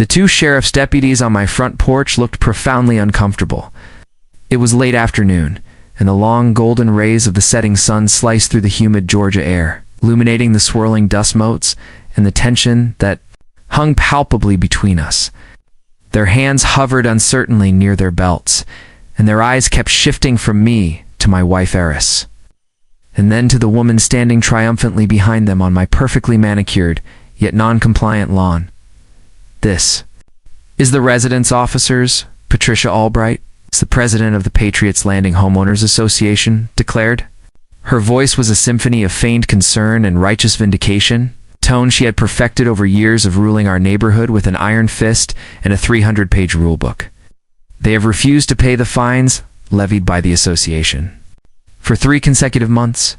The two sheriff's deputies on my front porch looked profoundly uncomfortable. It was late afternoon, and the long golden rays of the setting sun sliced through the humid Georgia air, illuminating the swirling dust motes and the tension that hung palpably between us. Their hands hovered uncertainly near their belts, and their eyes kept shifting from me to my wife Eris, and then to the woman standing triumphantly behind them on my perfectly manicured, yet non-compliant lawn. "This is the residence officers," Patricia Albright, the president of the Patriots Landing Homeowners Association, declared. Her voice was a symphony of feigned concern and righteous vindication, a tone she had perfected over years of ruling our neighborhood with an iron fist and a 300-page rulebook. "They have refused to pay the fines levied by the association for 3 consecutive months,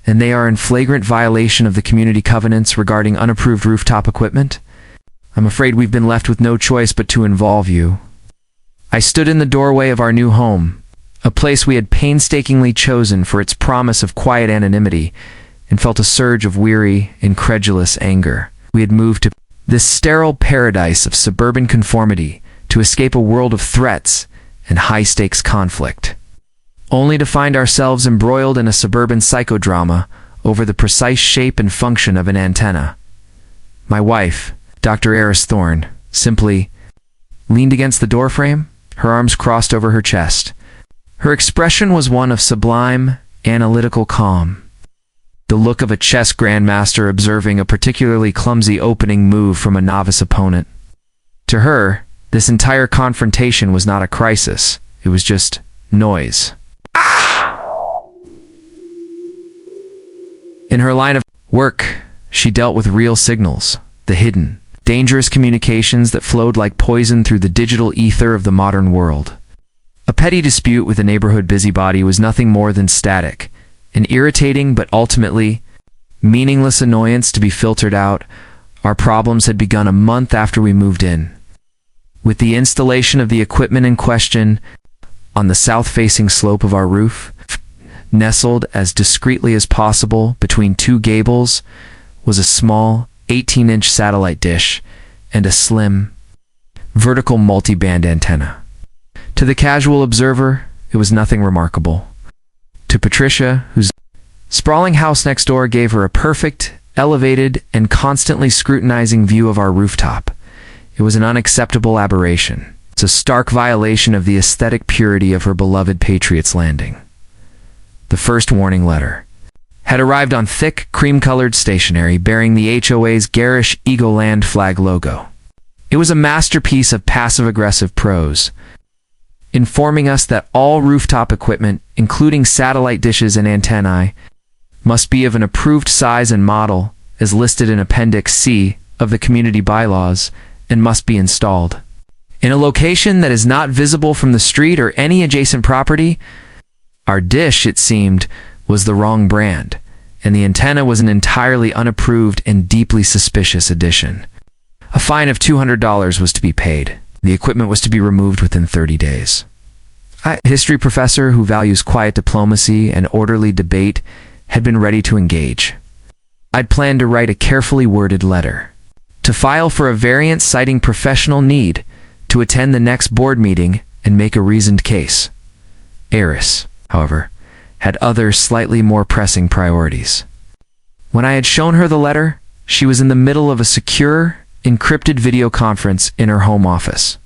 and they are in flagrant violation of the community covenants regarding unapproved rooftop equipment. I'm afraid we've been left with no choice but to involve you." I stood in the doorway of our new home, a place we had painstakingly chosen for its promise of quiet anonymity, and felt a surge of weary, incredulous anger. We had moved to this sterile paradise of suburban conformity to escape a world of threats and high-stakes conflict, only to find ourselves embroiled in a suburban psychodrama over the precise shape and function of an antenna. My wife, Dr. Eris Thorne, simply leaned against the doorframe, her arms crossed over her chest. Her expression was one of sublime, analytical calm, the look of a chess grandmaster observing a particularly clumsy opening move from a novice opponent. To her, this entire confrontation was not a crisis, it was just noise. In her line of work, she dealt with real signals, the hidden, dangerous communications that flowed like poison through the digital ether of the modern world. A petty dispute with a neighborhood busybody was nothing more than static, an irritating but ultimately meaningless annoyance to be filtered out. Our problems had begun a month after we moved in, with the installation of the equipment in question on the south-facing slope of our roof. Nestled as discreetly as possible between 2 gables was a small 18-inch satellite dish and a slim, vertical multi-band antenna. To the casual observer, it was nothing remarkable. To Patricia, whose sprawling house next door gave her a perfect, elevated, and constantly scrutinizing view of our rooftop, it was an unacceptable aberration. It's a stark violation of the aesthetic purity of her beloved Patriots Landing. The first warning letter had arrived on thick, cream-colored stationery bearing the HOA's garish Eagleland flag logo. It was a masterpiece of passive-aggressive prose, informing us that all rooftop equipment, including satellite dishes and antennae, must be of an approved size and model as listed in Appendix C of the community bylaws and must be installed in a location that is not visible from the street or any adjacent property. Our dish, it seemed, was the wrong brand, and the antenna was an entirely unapproved and deeply suspicious addition. A fine of $200 was to be paid. The equipment was to be removed within 30 days. A history professor who values quiet diplomacy and orderly debate had been ready to engage. I'd planned to write a carefully worded letter, to file for a variance citing professional need, to attend the next board meeting and make a reasoned case. Eris, however, had other slightly more pressing priorities. When I had shown her the letter, she was in the middle of a secure, encrypted video conference in her home office,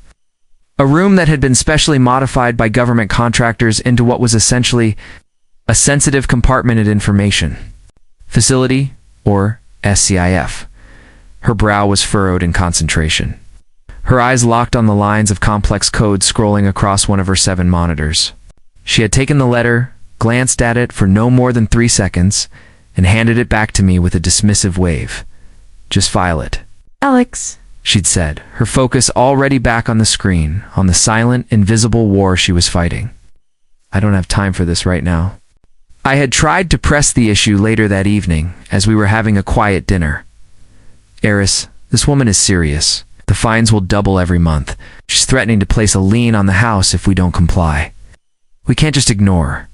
a room that had been specially modified by government contractors into what was essentially a sensitive compartmented information facility, or SCIF. Her brow was furrowed in concentration. Her eyes locked on the lines of complex code scrolling across one of her 7 monitors. She had taken the letter, glanced at it for no more than 3 seconds, and handed it back to me with a dismissive wave. "Just file it." "Alex," she'd said, her focus already back on the screen, on the silent, invisible war she was fighting. "I don't have time for this right now." I had tried to press the issue later that evening, as we were having a quiet dinner. "Eris, this woman is serious. The fines will double every month. She's threatening to place a lien on the house if we don't comply. We can't just ignore."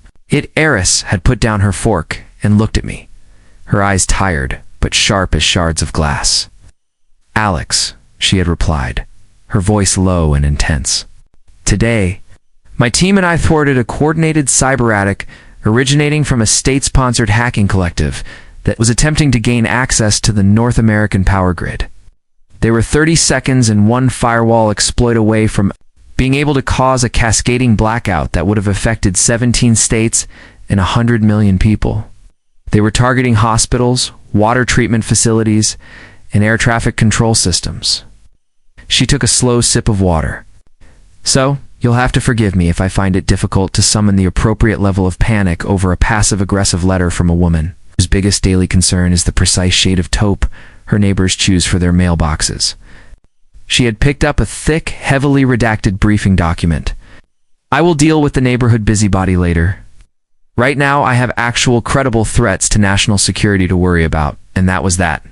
Eris had put down her fork and looked at me, her eyes tired but sharp as shards of glass. "Alex, she had replied, her voice low and intense. Today, my team and I thwarted a coordinated cyber attack originating from a state-sponsored hacking collective that was attempting to gain access to the North American power grid. They were 30 seconds and one firewall exploit away from being able to cause a cascading blackout that would have affected 17 states and 100 million people. They were targeting hospitals, water treatment facilities, and air traffic control systems. She took a slow sip of water. So, you'll have to forgive me if I find it difficult to summon the appropriate level of panic over a passive-aggressive letter from a woman whose biggest daily concern is the precise shade of taupe her neighbors choose for their mailboxes. She had picked up a thick, heavily redacted briefing document. I will deal with the neighborhood busybody later. Right now, I have actual credible threats to national security to worry about, and that was that.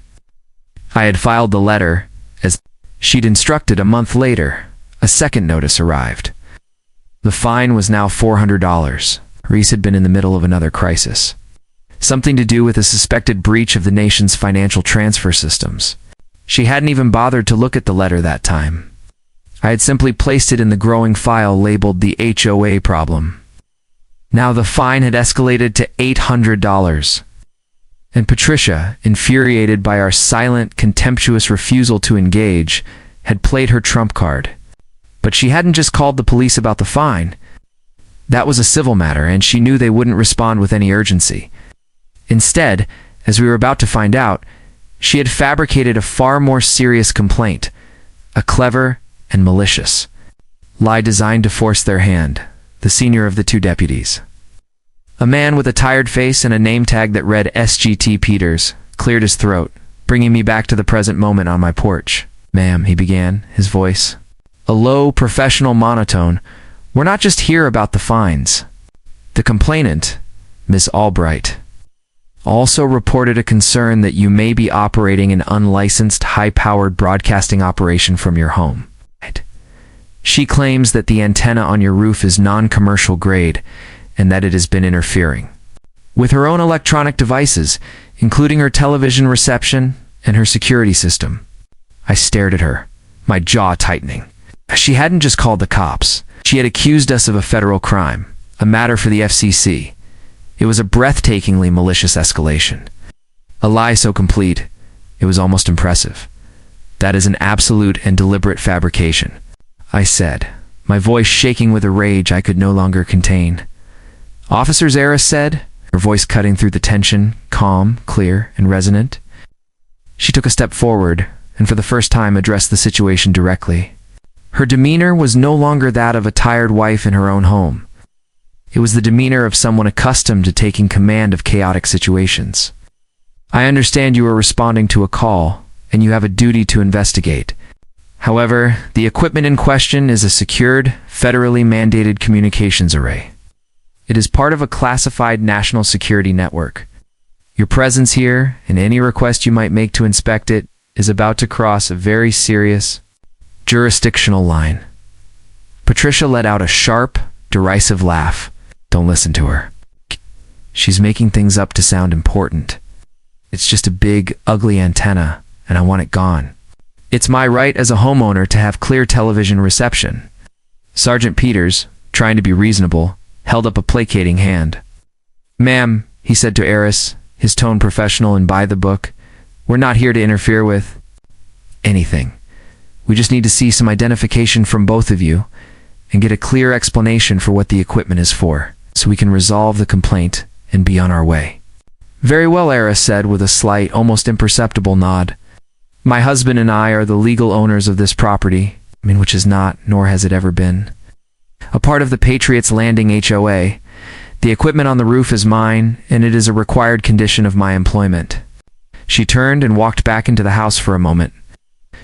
I had filed the letter, as she'd instructed. A month later, a second notice arrived. The fine was now $400. Reese had been in the middle of another crisis. Something to do with a suspected breach of the nation's financial transfer systems. She hadn't even bothered to look at the letter that time. I had simply placed it in the growing file labeled the HOA problem. Now the fine had escalated to $800. And Patricia, infuriated by our silent, contemptuous refusal to engage, had played her trump card. But she hadn't just called the police about the fine. That was a civil matter, and she knew they wouldn't respond with any urgency. Instead, as we were about to find out, she had fabricated a far more serious complaint, a clever and malicious lie designed to force their hand, the senior of the two deputies. A man with a tired face and a name tag that read SGT Peters cleared his throat, bringing me back to the present moment on my porch. Ma'am, he began, his voice a low, professional monotone. We're not just here about the fines. The complainant, Miss Albright, also reported a concern that you may be operating an unlicensed, high-powered broadcasting operation from your home. She claims that the antenna on your roof is non-commercial grade and that it has been interfering with her own electronic devices, including her television reception and her security system. I stared at her, my jaw tightening. She hadn't just called the cops. She had accused us of a federal crime, a matter for the FCC. It was a breathtakingly malicious escalation. A lie so complete, it was almost impressive. That is an absolute and deliberate fabrication, I said, my voice shaking with a rage I could no longer contain. Officers, Eris said, her voice cutting through the tension, calm, clear, and resonant. She took a step forward, and for the first time addressed the situation directly. Her demeanor was no longer that of a tired wife in her own home. It was the demeanor of someone accustomed to taking command of chaotic situations. I understand you are responding to a call, and you have a duty to investigate. However, the equipment in question is a secured, federally mandated communications array. It is part of a classified national security network. Your presence here, and any request you might make to inspect it, is about to cross a very serious jurisdictional line. Patricia let out a sharp, derisive laugh. Don't listen to her. She's making things up to sound important. It's just a big, ugly antenna, and I want it gone. It's my right as a homeowner to have clear television reception. Sergeant Peters, trying to be reasonable, held up a placating hand. Ma'am, he said to Eris, his tone professional and by the book, we're not here to interfere with anything. We just need to see some identification from both of you and get a clear explanation for what the equipment is for, so we can resolve the complaint and be on our way. Very well, Eris said with a slight, almost imperceptible nod. My husband and I are the legal owners of this property, which is not, nor has it ever been, a part of the Patriots Landing HOA. The equipment on the roof is mine, and it is a required condition of my employment. She turned and walked back into the house for a moment.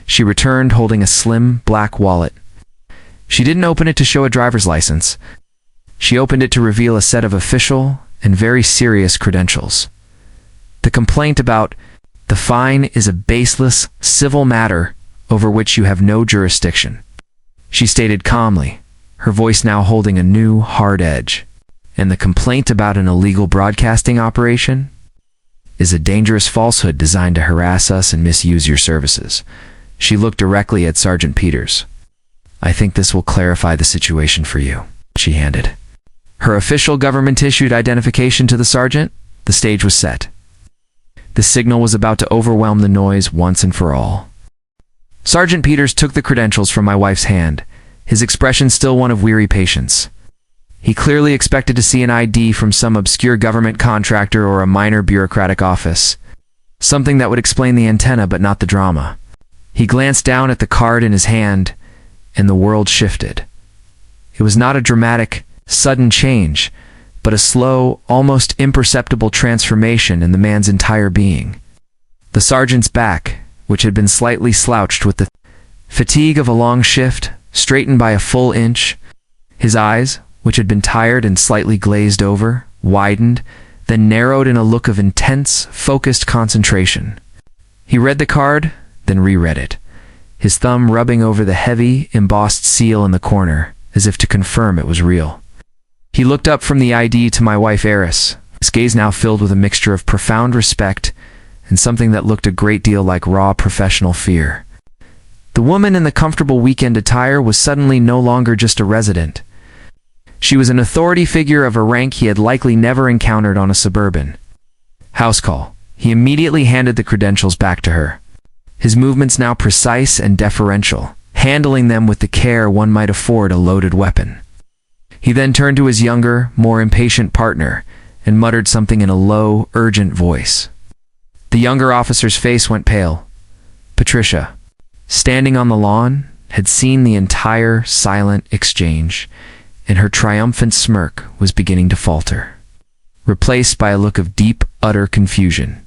She returned holding a slim, black wallet. She didn't open it to show a driver's license. She opened it to reveal a set of official and very serious credentials. The complaint about the fine is a baseless, civil matter over which you have no jurisdiction, she stated calmly, her voice now holding a new, hard edge. And the complaint about an illegal broadcasting operation is a dangerous falsehood designed to harass us and misuse your services. She looked directly at Sergeant Peters. "I think this will clarify the situation for you," she handed her official government-issued identification to the sergeant. The stage was set. The signal was about to overwhelm the noise once and for all. Sergeant Peters took the credentials from my wife's hand, his expression still one of weary patience. He clearly expected to see an ID from some obscure government contractor or a minor bureaucratic office. Something that would explain the antenna but not the drama. He glanced down at the card in his hand, and the world shifted. It was not a dramatic, sudden change, but a slow, almost imperceptible transformation in the man's entire being. The sergeant's back, which had been slightly slouched with the fatigue of a long shift, straightened by a full inch. His eyes, which had been tired and slightly glazed over, widened, then narrowed in a look of intense, focused concentration. He read the card, then reread it, his thumb rubbing over the heavy, embossed seal in the corner, as if to confirm it was real. He looked up from the ID to my wife Eris, his gaze now filled with a mixture of profound respect and something that looked a great deal like raw professional fear. The woman in the comfortable weekend attire was suddenly no longer just a resident. She was an authority figure of a rank he had likely never encountered on a suburban. "House call." He immediately handed the credentials back to her, his movements now precise and deferential, handling them with the care one might afford a loaded weapon. He then turned to his younger, more impatient partner and muttered something in a low, urgent voice. The younger officer's face went pale. Patricia, standing on the lawn, had seen the entire silent exchange, and her triumphant smirk was beginning to falter, replaced by a look of deep, utter confusion.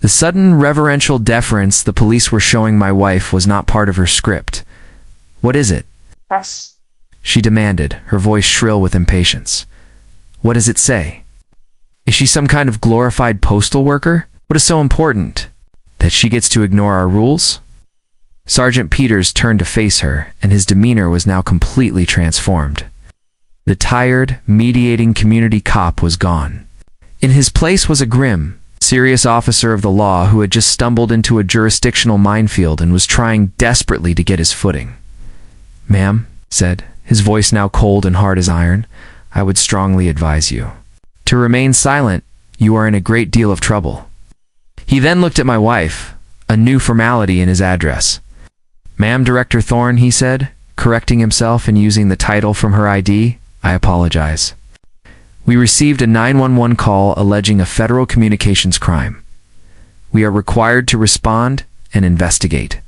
The sudden reverential deference the police were showing my wife was not part of her script. "What is it?" Yes. she demanded, her voice shrill with impatience. "What does it say? Is she some kind of glorified postal worker? What is so important? That she gets to ignore our rules?" Sergeant Peters turned to face her, and his demeanor was now completely transformed. The tired, mediating community cop was gone. In his place was a grim, serious officer of the law who had just stumbled into a jurisdictional minefield and was trying desperately to get his footing. "Ma'am," said, his voice now cold and hard as iron, "I would strongly advise you to remain silent. You are in a great deal of trouble." He then looked at my wife, a new formality in his address. "Ma'am, Director Thorne," he said, correcting himself and using the title from her ID, "I apologize. We received a 911 call alleging a federal communications crime. We are required to respond and investigate.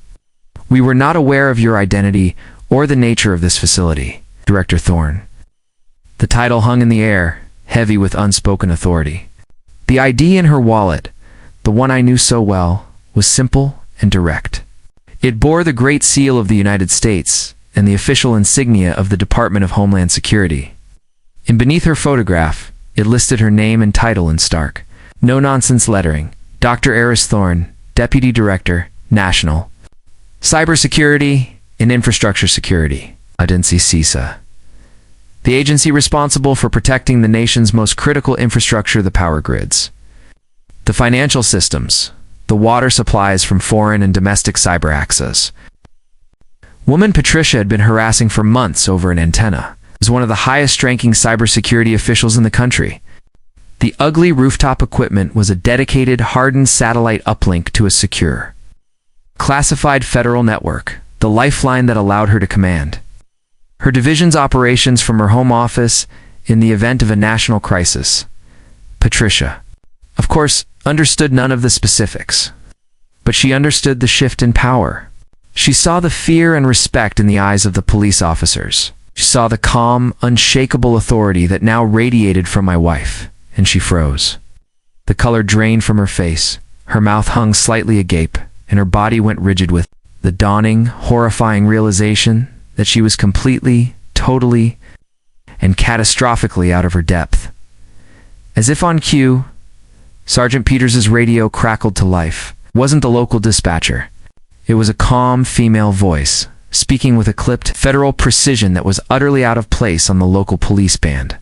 We were not aware of your identity or the nature of this facility, Director Thorne." The title hung in the air, heavy with unspoken authority. The ID in her wallet, the one I knew so well, was simple and direct. It bore the Great Seal of the United States and the official insignia of the Department of Homeland Security. And beneath her photograph, it listed her name and title in stark, no-nonsense lettering: Dr. Eris Thorne, Deputy Director, National Cybersecurity and Infrastructure Security, Agency CISA. The agency responsible for protecting the nation's most critical infrastructure, the power grids, the financial systems, the water supplies from foreign and domestic cyber access. Woman Patricia had been harassing for months over an antenna. Was one of the highest-ranking cybersecurity officials in the country. The ugly rooftop equipment was a dedicated, hardened satellite uplink to a secure, classified federal network, the lifeline that allowed her to command her division's operations from her home office in the event of a national crisis. Patricia, of course, understood none of the specifics, but she understood the shift in power. She saw the fear and respect in the eyes of the police officers. She saw the calm, unshakable authority that now radiated from my wife, and she froze. The color drained from her face, her mouth hung slightly agape, and her body went rigid with the dawning, horrifying realization that she was completely, totally, and catastrophically out of her depth. As if on cue, Sergeant Peters's radio crackled to life. It wasn't the local dispatcher. It was a calm female voice, speaking with a clipped federal precision that was utterly out of place on the local police band.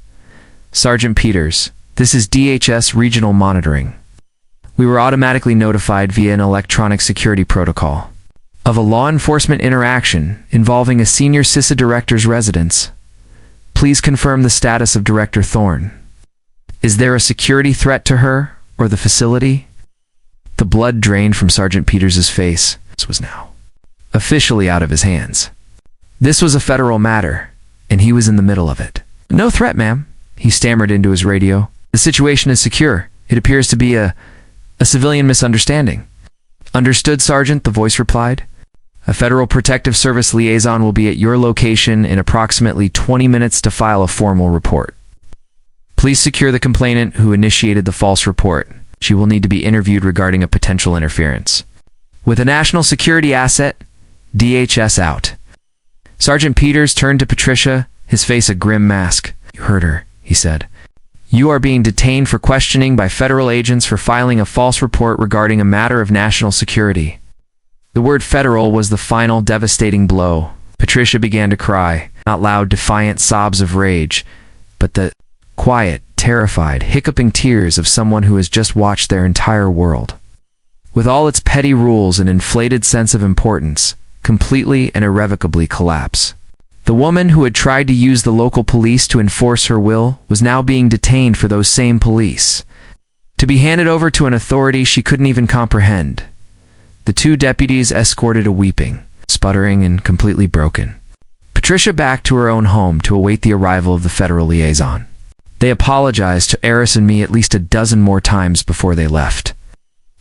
"Sergeant Peters, this is DHS Regional Monitoring. We were automatically notified via an electronic security protocol. of a law enforcement interaction involving a senior CISA director's residence. Please confirm the status of Director Thorne. Is there a security threat to her or the facility? The blood drained from Sergeant Peters's face. This was now officially out of his hands. This was a federal matter, and he was in the middle of it. No threat, ma'am, he stammered into his radio. The situation is secure. It appears to be a civilian misunderstanding. Understood, Sergeant, the voice replied. A Federal Protective Service liaison will be at your location in approximately 20 minutes to file a formal report. Please secure the complainant who initiated the false report. She will need to be interviewed regarding a potential interference. With a national security asset, DHS out. Sergeant Peters turned to Patricia, his face a grim mask. You heard her, he said. You are being detained for questioning by federal agents for filing a false report regarding a matter of national security. The word federal was the final devastating blow. Patricia began to cry, not loud, defiant sobs of rage, but the quiet, terrified, hiccuping tears of someone who has just watched their entire world, with all its petty rules and inflated sense of importance, completely and irrevocably collapse. The woman who had tried to use the local police to enforce her will was now being detained for those same police, to be handed over to an authority she couldn't even comprehend. The two deputies escorted a weeping, sputtering, and completely broken Patricia back to her own home to await the arrival of the federal liaison. They apologized to Eris and me at least a dozen more times before they left.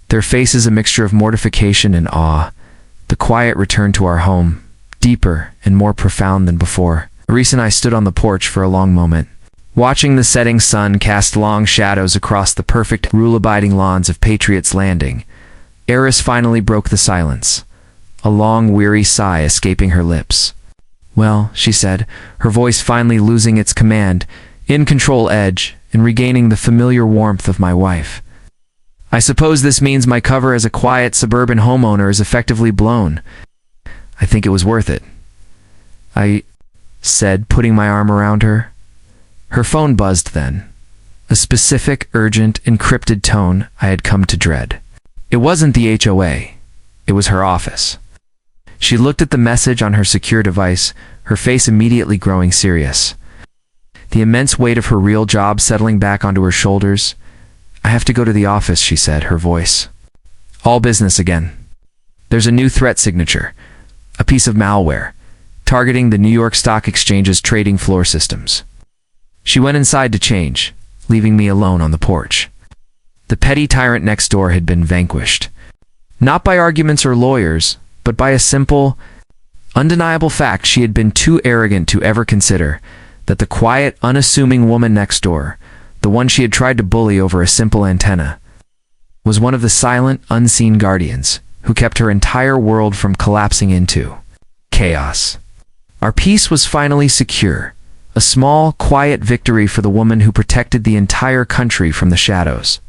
Their faces a mixture of mortification and awe. The quiet returned to our home, deeper and more profound than before. Eris and I stood on the porch for a long moment, watching the setting sun cast long shadows across the perfect, rule-abiding lawns of Patriot's Landing. Eris finally broke the silence, a long, weary sigh escaping her lips. Well, she said, her voice finally losing its command, in-control edge, and regaining the familiar warmth of my wife. I suppose this means my cover as a quiet suburban homeowner is effectively blown. I think it was worth it, I said, putting my arm around her. Her phone buzzed then, a specific, urgent, encrypted tone I had come to dread. It wasn't the HOA. It was her office. She looked at the message on her secure device, her face immediately growing serious. The immense weight of her real job settling back onto her shoulders. I have to go to the office, she said, her voice all business again. There's a new threat signature, a piece of malware, targeting the New York Stock Exchange's trading floor systems. She went inside to change, leaving me alone on the porch. The petty tyrant next door had been vanquished. Not by arguments or lawyers, but by a simple, undeniable fact she had been too arrogant to ever consider, that the quiet, unassuming woman next door, the one she had tried to bully over a simple antenna, was one of the silent, unseen guardians who kept her entire world from collapsing into chaos. Our peace was finally secure, a small, quiet victory for the woman who protected the entire country from the shadows.